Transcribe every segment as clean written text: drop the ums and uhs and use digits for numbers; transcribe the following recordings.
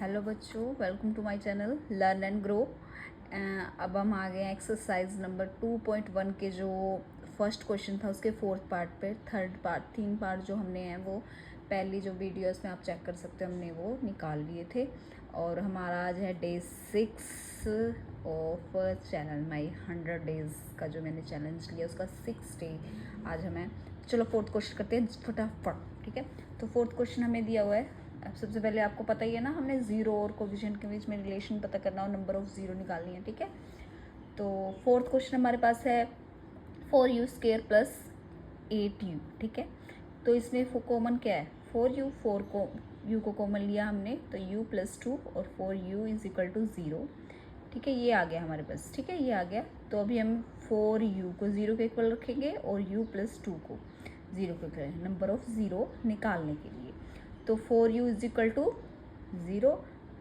Hello बच्चों, welcome to my channel learn and grow. अब हम आ गए हैं एक्सरसाइज नंबर 2.1 के जो फर्स्ट क्वेश्चन था उसके फोर्थ पार्ट पे। थर्ड पार्ट 3 पार्ट जो हमने हैं वो पहली जो वीडियोस में आप चेक कर सकते हो हमने वो निकाल लिए थे। और हमारा आज है day 6 of channel my 100 days का जो मैंने चैलेंज लिया उसका 6th डे आज हमें। चलो फोर्थ क्वेश्चन करते हैं फटाफट, ठीक है। तो फोर्थ क्वेश्चन हमें दिया हुआ है। अब सबसे पहले आपको पता ही है ना, हमने ज़ीरो और कोफिशिएंट के बीच में रिलेशन पता करना और नंबर ऑफ ज़ीरो निकालनी है, ठीक है। तो फोर्थ क्वेश्चन हमारे पास है 4u² प्लस 8u, ठीक है। तो इसमें कॉमन क्या है? 4u, 4 को u को कॉमन लिया हमने तो u + 2 और 4u = 0, ठीक है। ये आ गया हमारे पास, ठीक है, ये आ गया। तो अभी हम 4u को 0 के इक्वल रखेंगे और u + 2 को 0 के इक्वल, नंबर ऑफ ज़ीरो निकालने के लिए। तो 4u = 0,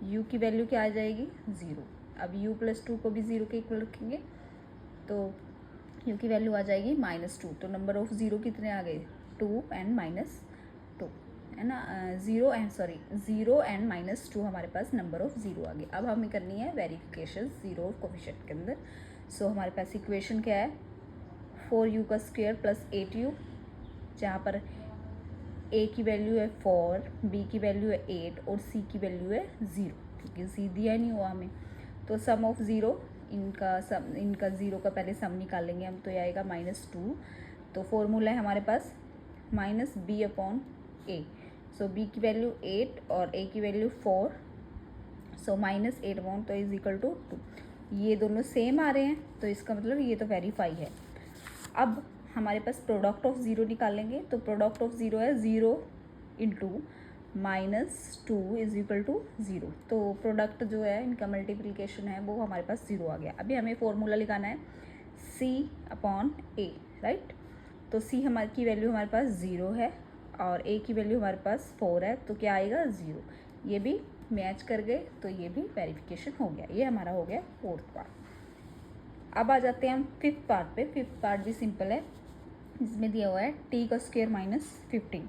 u की वैल्यू क्या आ जाएगी? 0। अब u + 2 को भी 0 के इक्वल रखेंगे तो u की वैल्यू आ जाएगी -2। तो नंबर ऑफ ज़ीरो कितने आ गए? 2 and -2, है ना। 0 एंड -2 हमारे पास नंबर ऑफ ज़ीरो आ गए। अब हमें करनी है वेरिफिकेशन ज़ीरो और कोफिशिएंट के अंदर। सो हमारे पास इक्वेशन क्या है? 4u² प्लस 8u, जहाँ पर a की वैल्यू है 4, b की वैल्यू है 8 और c की वैल्यू है 0, क्योंकि c दिया नहीं हुआ हमें। तो सम ऑफ ज़ीरो, इनका ज़ीरो का पहले सम निकालेंगे हम, तो ये आएगा -2। तो फॉर्मूला है हमारे पास -b/a। सो b की वैल्यू 8 और a की वैल्यू 4, सो -8 तो = 2। ये दोनों सेम आ रहे हैं तो इसका मतलब ये तो वेरीफाई है। अब हमारे पास प्रोडक्ट ऑफ ज़ीरो निकालेंगे तो प्रोडक्ट ऑफ ज़ीरो है 0 × -2 = 0। तो प्रोडक्ट जो है इनका मल्टीप्लिकेशन है वो हमारे पास 0 आ गया। अभी हमें फॉर्मूला लिखाना है C/A, राइट। तो C हमारी की वैल्यू हमारे पास 0 है और A की वैल्यू हमारे पास 4 है, तो क्या आएगा? 0। ये भी मैच कर गए तो ये भी वेरिफिकेशन हो गया। ये हमारा हो गया फोर्थ पार्ट। अब आ जाते हैं हम फिफ्थ पार्ट पे। फिफ्थ पार्ट भी सिंपल है, इसमें दिया हुआ है t² - 15।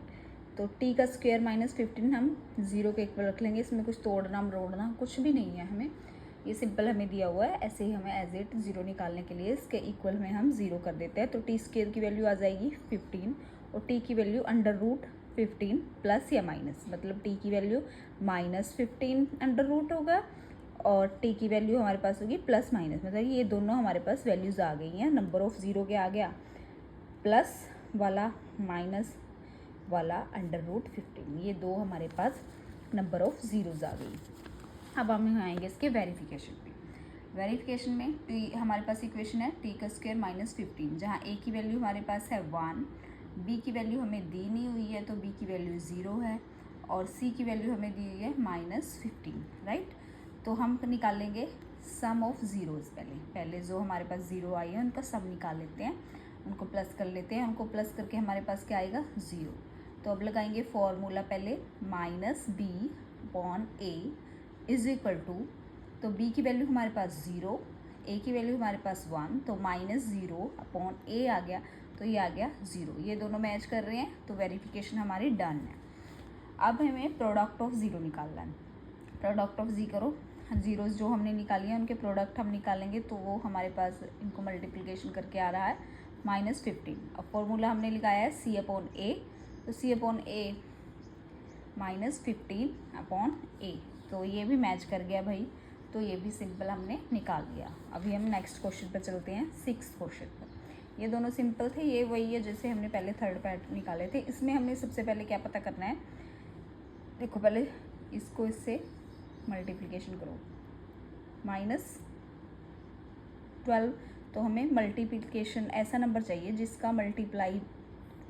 तो t² - 15 हम 0 के इक्वल रख लेंगे। इसमें कुछ तोड़ना मरोड़ना कुछ भी नहीं है हमें, ये सिंपल हमें दिया हुआ है। ऐसे ही हमें एज इट 0 निकालने के लिए इसके इक्वल में हम 0 कर देते हैं। तो t² की वैल्यू आ जाएगी 15 और t की वैल्यू √15 प्लस या माइनस, मतलब t की वैल्यू -15 √ होगा और t की वैल्यू हमारे पास होगी प्लस माइनस, मतलब ये दोनों हमारे पास वैल्यूज़ आ गई हैं। नंबर ऑफ ज़ीरो क्या आ गया? प्लस वाला माइनस वाला √15, ये दो हमारे पास नंबर ऑफ ज़ीरोज़ आ गई। अब हम आएंगे इसके वेरिफिकेशन पे। वेरिफिकेशन में हमारे पास इक्वेशन है t² - 15, जहाँ a की वैल्यू हमारे पास है 1, b की वैल्यू हमें दी नहीं हुई है तो b की वैल्यू 0 है और c की वैल्यू हमें दी हुई है -15, राइट। तो हम निकालेंगे सम ऑफ ज़ीरोज़। पहले जो हमारे पास ज़ीरो आई है उनका सम निकाल लेते हैं, उनको प्लस कर लेते हैं। उनको प्लस करके हमारे पास क्या आएगा? 0। तो अब लगाएंगे फॉर्मूला पहले -b/a = तो b की वैल्यू हमारे पास 0, a की वैल्यू हमारे पास 1, तो -0/a आ गया, तो ये आ गया 0। ये दोनों मैच कर रहे हैं तो वेरिफिकेशन हमारी डन है। अब हमें प्रोडक्ट ऑफ ज़ीरो निकालना है। प्रोडक्ट ऑफ ज़ीरोज़ जो हमने निकाली है उनके प्रोडक्ट हम निकालेंगे तो वो हमारे पास इनको मल्टीप्लिकेशन करके आ रहा है -15। अब फॉर्मूला हमने लिखाया है C/A, तो C/A -15/a, तो ये भी मैच कर गया भाई, तो ये भी सिंपल हमने निकाल लिया। अभी हम नेक्स्ट क्वेश्चन पर चलते हैं, 6th क्वेश्चन पर। ये दोनों सिंपल थे, ये वही है जैसे हमने पहले थर्ड पार्ट निकाले थे। इसमें हमें सबसे पहले क्या पता करना है? देखो पहले इसको इससे मल्टीप्लिकेशन करो, -12, तो हमें मल्टीप्लिकेशन ऐसा नंबर चाहिए जिसका मल्टीप्लाई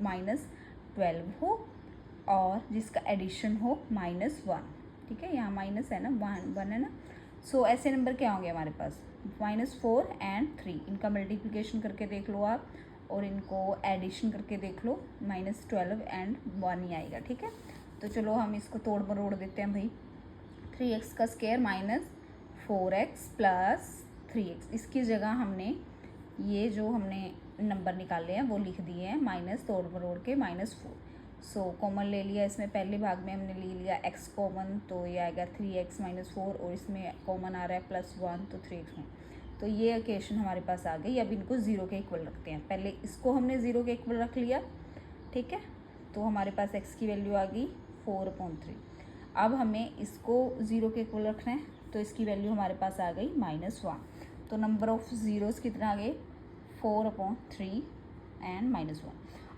-12 हो और जिसका एडिशन हो -1, ठीक है। यहाँ माइनस है ना, 1 है ना। सो ऐसे नंबर क्या होंगे हमारे पास? -4 and 3, इनका मल्टीप्लिकेशन करके देख लो आप और इनको एडिशन करके देख लो, -12 and 1 ही आएगा, ठीक है। तो चलो हम इसको तोड़ मरोड़ देते हैं भाई। 3x² - 4x + 3x, इसकी जगह हमने ये जो हमने नंबर निकाले हैं वो लिख दिए हैं माइनस तोड़ मरोड़ के -4। सो कॉमन ले लिया, इसमें पहले भाग में हमने ले लिया x कॉमन, तो ये आएगा 3x - 4 और इसमें कॉमन आ रहा है +1 तो 3x। तो ये इक्वेशन हमारे पास आ गई। अब इनको ज़ीरो के इक्वल रखते हैं। पहले इसको हमने ज़ीरो के इक्वल रख लिया, ठीक है, तो हमारे पास x की वैल्यू आ गई 4/3। अब हमें इसको ज़ीरो के इक्वल रखना है, तो इसकी वैल्यू हमारे पास आ गई -1। तो नंबर ऑफ़ ज़ीरोज़ कितना आ गए 4/3 एंड -1।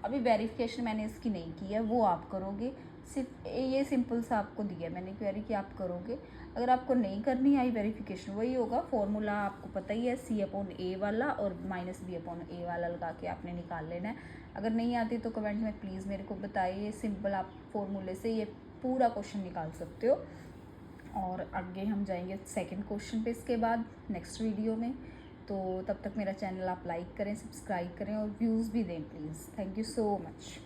अभी वेरिफिकेशन मैंने इसकी नहीं की है, वो आप करोगे। सिर्फ ये सिंपल सा आपको दिया है मैंने क्वेरी कि आप करोगे। अगर आपको नहीं करनी आई वेरिफिकेशन, वही होगा फॉर्मूला आपको पता ही है, C/A वाला और -B/A वाला लगा के आपने निकाल लेना है। अगर नहीं आती तो कमेंट में प्लीज़ मेरे को बताइए। सिंपल आप फॉर्मूले से ये पूरा क्वेश्चन निकाल सकते हो। और आगे हम जाएंगे सेकंड क्वेश्चन पे इसके बाद नेक्स्ट वीडियो में। तो तब तक मेरा चैनल आप लाइक करें, सब्सक्राइब करें और व्यूज़ भी दें please. Thank you so much.